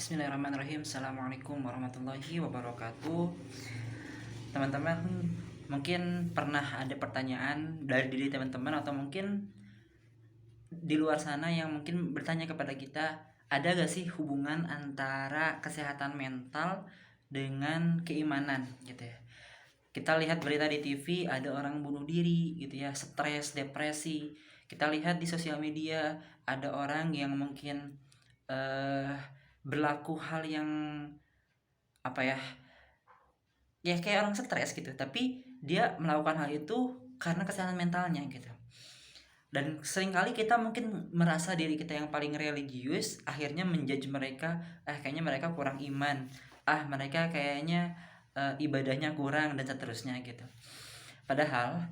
Bismillahirrahmanirrahim. Assalamualaikum warahmatullahi wabarakatuh. Teman-teman, mungkin pernah ada pertanyaan dari diri teman-teman atau mungkin di luar sana yang mungkin bertanya kepada kita, ada gak sih hubungan antara kesehatan mental dengan keimanan gitu ya. Kita lihat berita di TV, ada orang bunuh diri gitu ya, stres, depresi. Kita lihat di sosial media, ada orang yang mungkin eh berlaku hal yang apa ya kayak orang stres gitu, tapi dia melakukan hal itu karena kesehatan mentalnya gitu. Dan seringkali kita mungkin merasa diri kita yang paling religius, akhirnya menjudge mereka, kayaknya mereka kurang iman, mereka kayaknya ibadahnya kurang dan seterusnya gitu. Padahal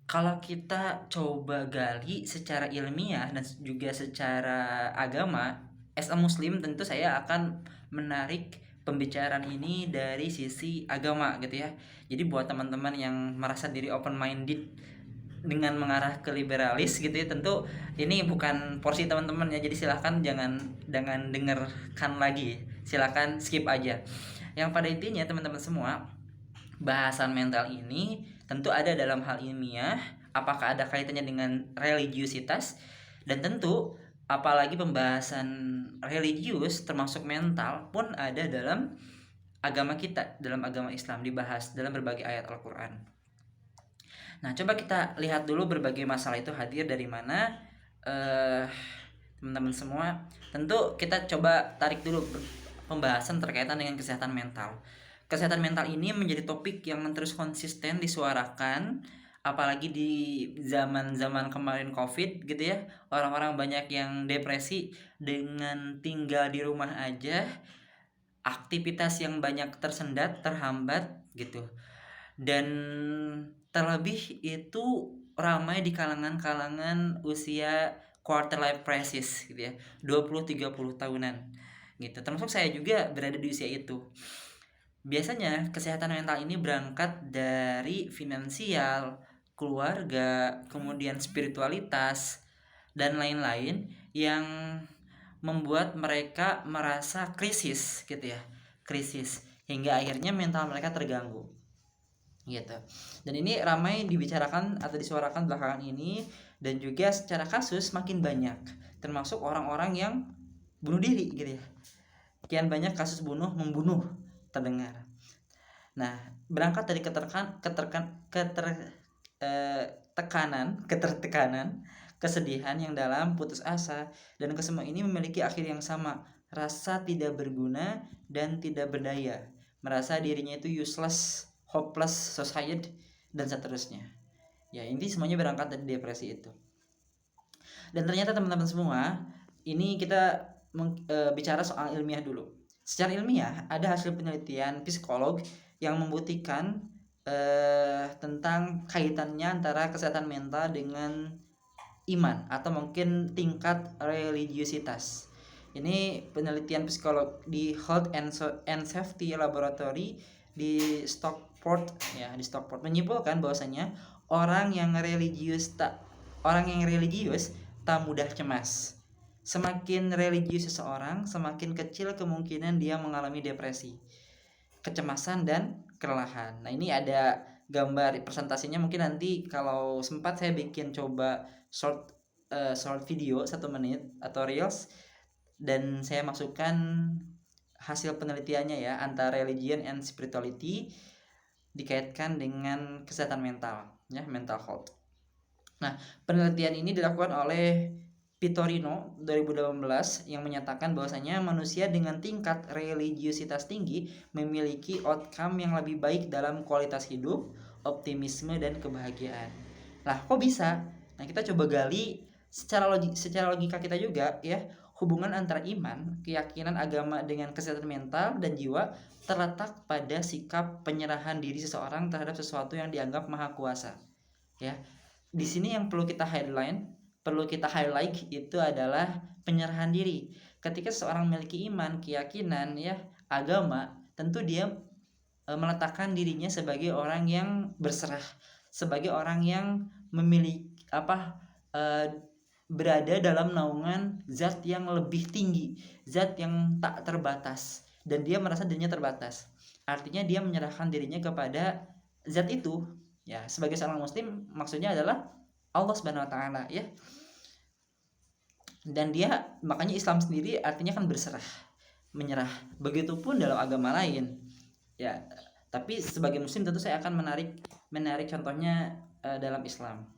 kalau kita coba gali secara ilmiah dan juga secara agama, as a muslim tentu saya akan menarik pembicaraan ini dari sisi agama gitu ya. Jadi buat teman-teman yang merasa diri open minded dengan mengarah ke liberalis gitu ya, tentu ini bukan porsi teman-teman ya. Jadi silahkan jangan dengarkan lagi, silahkan skip aja. Yang pada intinya teman-teman semua, bahasan mental ini tentu ada dalam hal ilmiah, apakah ada kaitannya dengan religiusitas, dan tentu apalagi pembahasan religius termasuk mental pun ada dalam agama kita, dalam agama Islam, dibahas dalam berbagai ayat Al-Quran. Nah, coba kita lihat dulu berbagai masalah itu hadir dari mana, teman-teman semua. Tentu kita coba tarik dulu pembahasan terkaitan dengan kesehatan mental. Kesehatan mental ini menjadi topik yang terus konsisten disuarakan, apalagi di zaman-zaman kemarin COVID gitu ya. Orang-orang banyak yang depresi dengan tinggal di rumah aja, aktivitas yang banyak tersendat, terhambat gitu. Dan terlebih itu ramai di kalangan usia quarter life crisis gitu ya, 20-30 tahunan gitu. Termasuk saya juga berada di usia itu. Biasanya kesehatan mental ini berangkat dari finansial, keluarga, kemudian spiritualitas dan lain-lain yang membuat mereka merasa krisis gitu ya. Krisis hingga akhirnya mental mereka terganggu gitu. Dan ini ramai dibicarakan atau disuarakan belakangan ini, dan juga secara kasus makin banyak, termasuk orang-orang yang bunuh diri gitu ya. Kian banyak kasus membunuh terdengar. Nah, berangkat dari ketertekanan, kesedihan yang dalam, putus asa, dan kesemua ini memiliki akhir yang sama, rasa tidak berguna dan tidak berdaya, merasa dirinya itu useless, hopeless society, dan seterusnya. Ya, ini semuanya berangkat dari depresi itu. Dan ternyata teman-teman semua, ini kita bicara soal ilmiah dulu. Secara ilmiah, ada hasil penelitian psikolog yang membuktikan tentang kaitannya antara kesehatan mental dengan iman atau mungkin tingkat religiusitas. Ini penelitian psikolog di Health and Safety Laboratory di Stockport ya, di Stockport menyimpulkan bahwasanya orang yang religius tak mudah cemas. Semakin religius seseorang, semakin kecil kemungkinan dia mengalami depresi, kecemasan, dan kelelahan. Nah, ini ada gambar presentasinya, mungkin nanti kalau sempat saya bikin coba short video 1 menit atau reels, dan saya masukkan hasil penelitiannya ya, antara religion and spirituality dikaitkan dengan kesehatan mental ya, mental health. Nah, penelitian ini dilakukan oleh Pitorino 2018 yang menyatakan bahwasanya manusia dengan tingkat religiusitas tinggi memiliki outcome yang lebih baik dalam kualitas hidup, optimisme, dan kebahagiaan. Lah, kok bisa? Nah, kita coba gali secara logika kita juga ya. Hubungan antara iman, keyakinan agama dengan kesehatan mental dan jiwa terletak pada sikap penyerahan diri seseorang terhadap sesuatu yang dianggap maha kuasa. Ya. Di sini yang perlu kita highlight itu adalah penyerahan diri. Ketika seseorang memiliki iman, keyakinan ya, agama, tentu dia meletakkan dirinya sebagai orang yang berserah, sebagai orang yang memiliki berada dalam naungan zat yang lebih tinggi, zat yang tak terbatas, dan dia merasa dirinya terbatas. Artinya dia menyerahkan dirinya kepada zat itu. Ya, sebagai seorang muslim maksudnya adalah Allah Subhanahu wa taala, ya. Dan dia, makanya Islam sendiri artinya kan berserah, menyerah. Begitupun dalam agama lain. Ya, tapi sebagai muslim tentu saya akan menarik contohnya dalam Islam.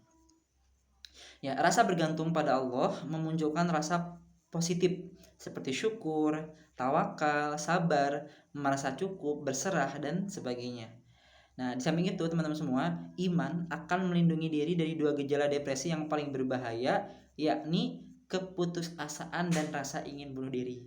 Ya, rasa bergantung pada Allah memunculkan rasa positif seperti syukur, tawakal, sabar, merasa cukup, berserah, dan sebagainya. Nah, di samping itu teman-teman semua, iman akan melindungi diri dari dua gejala depresi yang paling berbahaya, yakni keputusasaan dan rasa ingin bunuh diri.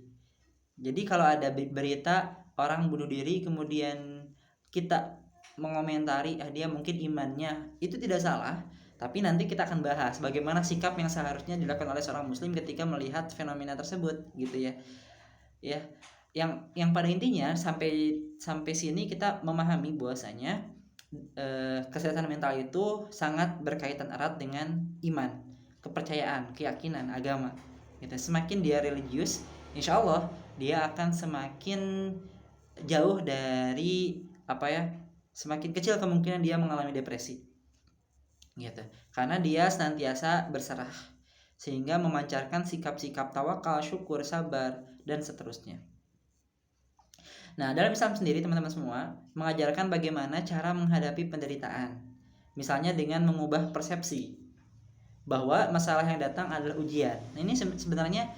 Jadi kalau ada berita orang bunuh diri kemudian kita mengomentari dia mungkin imannya, itu tidak salah. Tapi nanti kita akan bahas bagaimana sikap yang seharusnya dilakukan oleh seorang muslim ketika melihat fenomena tersebut, gitu ya. Ya, yang pada intinya sampai sini kita memahami bahwasanya kesehatan mental itu sangat berkaitan erat dengan iman, kepercayaan, keyakinan, agama. Gitu. Semakin dia religius, insya Allah dia akan semakin jauh dari semakin kecil kemungkinan dia mengalami depresi. Gitu. Karena dia senantiasa berserah sehingga memancarkan sikap-sikap tawakal, syukur, sabar, dan seterusnya. Nah, dalam Islam sendiri teman-teman semua mengajarkan bagaimana cara menghadapi penderitaan. Misalnya dengan mengubah persepsi bahwa masalah yang datang adalah ujian. Nah, ini sebenarnya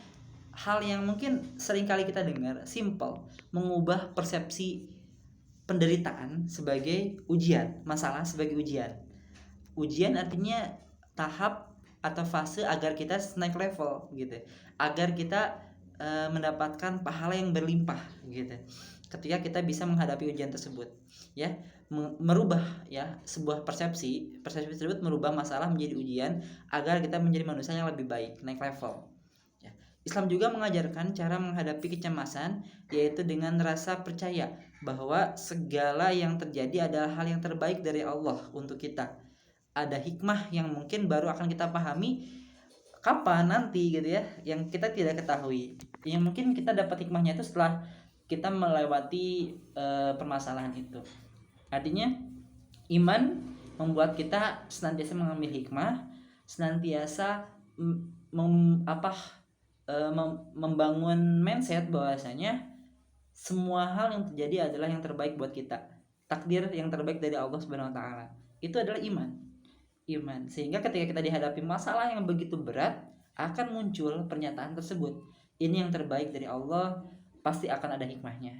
hal yang mungkin sering kali kita dengar, simple, mengubah persepsi penderitaan sebagai ujian, masalah sebagai ujian. Ujian artinya tahap atau fase agar kita naik level gitu, agar kita mendapatkan pahala yang berlimpah gitu. Ketika kita bisa menghadapi ujian tersebut, ya, merubah ya sebuah persepsi tersebut merubah masalah menjadi ujian agar kita menjadi manusia yang lebih baik, naik level. Ya. Islam juga mengajarkan cara menghadapi kecemasan, yaitu dengan rasa percaya bahwa segala yang terjadi adalah hal yang terbaik dari Allah untuk kita. Ada hikmah yang mungkin baru akan kita pahami kapan nanti gitu ya, yang kita tidak ketahui. Yang mungkin kita dapat hikmahnya itu setelah kita melewati permasalahan itu. Artinya iman membuat kita senantiasa mengambil hikmah, senantiasa membangun mindset bahwasanya semua hal yang terjadi adalah yang terbaik buat kita. Takdir yang terbaik dari Allah Subhanahu wa taala. Itu adalah iman. Sehingga ketika kita dihadapi masalah yang begitu berat, akan muncul pernyataan tersebut. Ini yang terbaik dari Allah, pasti akan ada hikmahnya.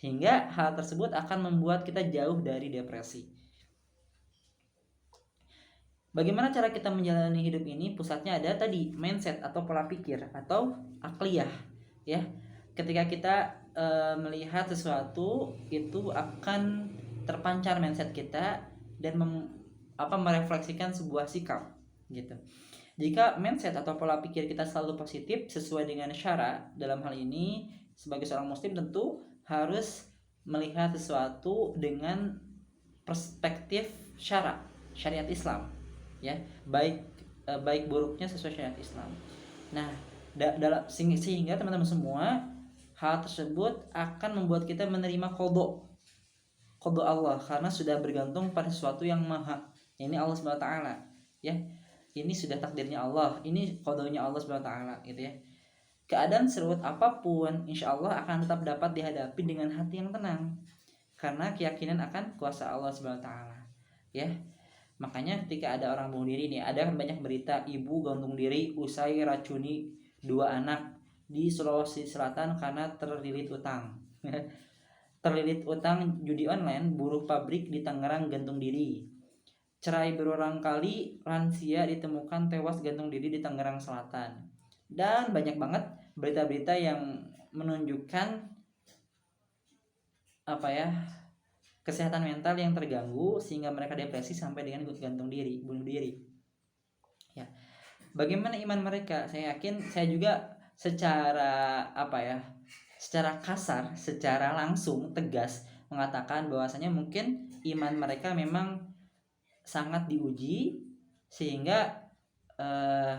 Hingga hal tersebut akan membuat kita jauh dari depresi. Bagaimana cara kita menjalani hidup ini? Pusatnya ada tadi mindset atau pola pikir atau akliyah, ya. Ketika kita melihat sesuatu, itu akan terpancar mindset kita dan merefleksikan sebuah sikap gitu. Jika mindset atau pola pikir kita selalu positif sesuai dengan syara, dalam hal ini sebagai seorang muslim tentu harus melihat sesuatu dengan perspektif syariat Islam, ya, baik buruknya sesuai syariat Islam. Nah, sehingga teman-teman semua, hal tersebut akan membuat kita menerima qada Allah karena sudah bergantung pada sesuatu yang maha. Ini Allah Subhanahu wa taala, ya. Ini sudah takdirnya Allah, ini qadanya Allah Subhanahu wa taala gitu ya. Keadaan seruit apapun insya Allah akan tetap dapat dihadapi dengan hati yang tenang karena keyakinan akan kuasa Allah Subhanahu wa taala, ya. Makanya ketika ada orang bunuh diri nih, ada banyak berita ibu gantung diri usai racuni 2 anak di Sulawesi Selatan karena terlilit utang. Terlilit utang judi online, buruh pabrik di Tangerang gantung diri. Cerai berulang kali, lansia ditemukan tewas gantung diri di Tangerang Selatan. Dan banyak banget berita-berita yang menunjukkan kesehatan mental yang terganggu sehingga mereka depresi sampai dengan gantung diri, bunuh diri. Ya. Bagaimana iman mereka? Saya yakin saya juga secara kasar, secara langsung tegas mengatakan bahwasanya mungkin iman mereka memang sangat diuji sehingga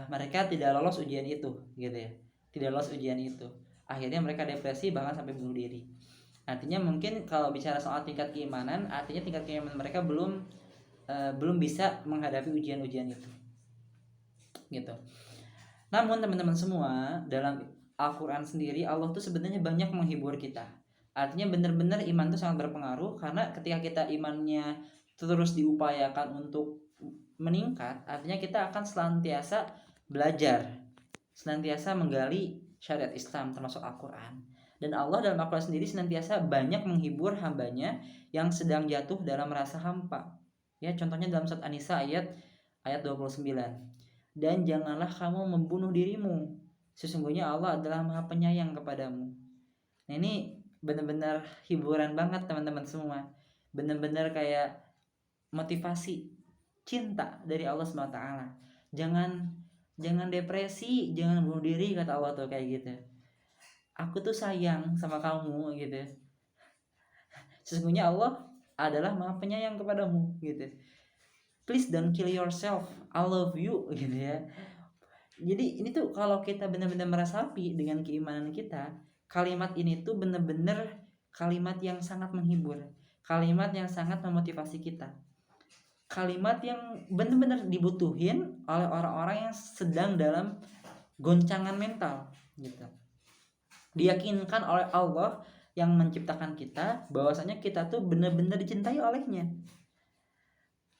mereka tidak lolos ujian itu gitu ya, tidak lolos ujian itu, akhirnya mereka depresi bahkan sampai bunuh diri. Artinya mungkin kalau bicara soal tingkat keimanan, artinya tingkat keimanan mereka belum bisa menghadapi ujian-ujian itu gitu. Namun teman-teman semua, dalam Al-Quran sendiri Allah tuh sebenarnya banyak menghibur kita. Artinya benar-benar iman itu sangat berpengaruh, karena ketika kita imannya terus diupayakan untuk meningkat, artinya kita akan senantiasa belajar, senantiasa menggali syariat Islam termasuk Al-Quran. Dan Allah dalam Al-Quran sendiri senantiasa banyak menghibur hambanya yang sedang jatuh dalam rasa hampa. Ya, contohnya dalam surat An-Nisa ayat 29. Dan janganlah kamu membunuh dirimu, sesungguhnya Allah adalah Maha Penyayang kepadamu. Nah, ini benar-benar hiburan banget teman-teman semua. Benar-benar kayak motivasi cinta dari Allah SWT. Jangan depresi, jangan bunuh diri, kata Allah tuh kayak gitu. Aku tuh sayang sama kamu gitu. Sesungguhnya Allah adalah Maha Penyayang kepadamu gitu. Please don't kill yourself, I love you gitu ya. Jadi ini tuh kalau kita benar-benar meresapi dengan keimanan kita, kalimat ini tuh benar-benar kalimat yang sangat menghibur, kalimat yang sangat memotivasi kita, kalimat yang benar-benar dibutuhin oleh orang-orang yang sedang dalam goncangan mental gitu. Diyakinkan oleh Allah yang menciptakan kita bahwasanya kita tuh benar-benar dicintai olehnya,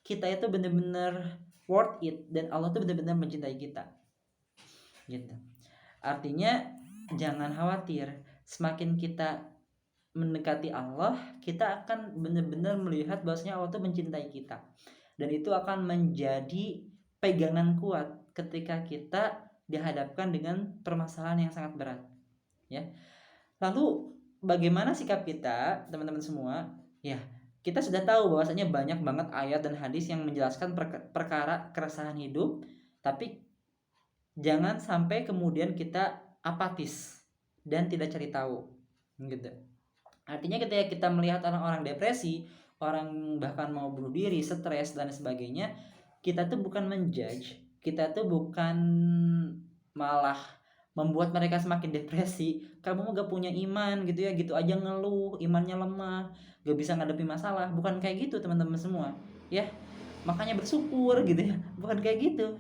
kita itu benar-benar worth it, dan Allah tuh benar-benar mencintai kita gitu. Artinya jangan khawatir, semakin kita mendekati Allah, kita akan benar-benar melihat bahwasanya Allah tuh mencintai kita, dan itu akan menjadi pegangan kuat ketika kita dihadapkan dengan permasalahan yang sangat berat ya. Lalu bagaimana sikap kita teman-teman semua ya? Kita sudah tahu bahwasanya banyak banget ayat dan hadis yang menjelaskan perkara keresahan hidup, tapi jangan sampai kemudian kita apatis dan tidak cari tahu gitu. Artinya ketika kita melihat orang-orang depresi, orang bahkan mau bunuh diri, stres dan sebagainya, kita tuh bukan menjudge, kita tuh bukan malah membuat mereka semakin depresi. Kamu gak punya iman gitu ya, gitu aja ngeluh, imannya lemah, gak bisa ngadepi masalah. Bukan kayak gitu teman-teman semua ya. Makanya bersyukur gitu ya, bukan kayak gitu.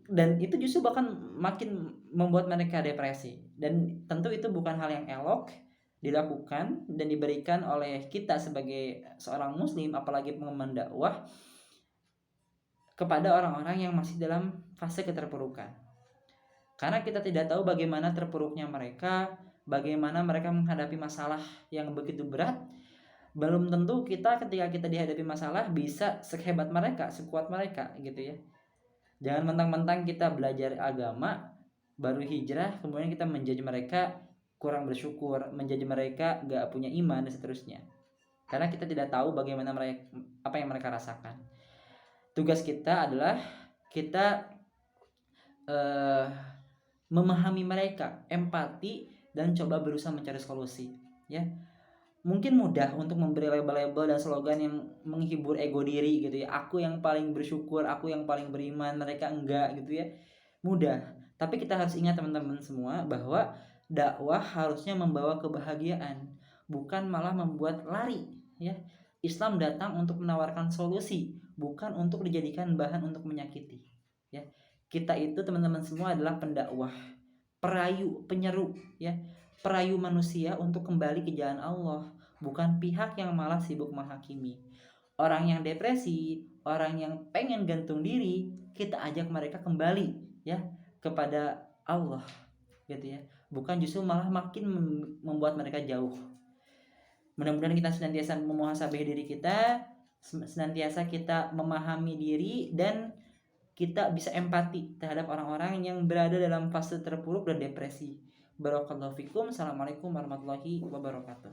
Dan itu justru bahkan makin membuat mereka depresi. Dan tentu itu bukan hal yang elok dilakukan dan diberikan oleh kita sebagai seorang muslim, apalagi pengemban dakwah, kepada orang-orang yang masih dalam fase keterpurukan. Karena kita tidak tahu bagaimana terpuruknya mereka, bagaimana mereka menghadapi masalah yang begitu berat. Belum tentu kita ketika kita dihadapi masalah bisa sehebat mereka, sekuat mereka gitu ya. Jangan mentang-mentang kita belajar agama baru hijrah kemudian kita menjadi mereka kurang bersyukur, menjadi mereka gak punya iman dan seterusnya. Karena kita tidak tahu bagaimana mereka, apa yang mereka rasakan. Tugas kita adalah kita memahami mereka, empati, dan coba berusaha mencari solusi ya. Mungkin mudah untuk memberi label-label dan slogan yang menghibur ego diri gitu ya. Aku yang paling bersyukur, aku yang paling beriman, mereka enggak gitu ya. Mudah. Tapi kita harus ingat teman-teman semua bahwa dakwah harusnya membawa kebahagiaan, bukan malah membuat lari ya. Islam datang untuk menawarkan solusi, bukan untuk dijadikan bahan untuk menyakiti ya. Kita itu teman-teman semua adalah pendakwah, perayu, penyeru ya, perayu manusia untuk kembali ke jalan Allah, bukan pihak yang malah sibuk menghakimi. Orang yang depresi, orang yang pengen gantung diri, kita ajak mereka kembali ya kepada Allah gitu ya, bukan justru malah makin membuat mereka jauh. Mudah-mudahan kita senantiasa memuhasabah diri kita, senantiasa kita memahami diri, dan kita bisa empati terhadap orang-orang yang berada dalam fase terpuruk dan depresi. Barakallahu fikum. Assalamualaikum warahmatullahi wabarakatuh.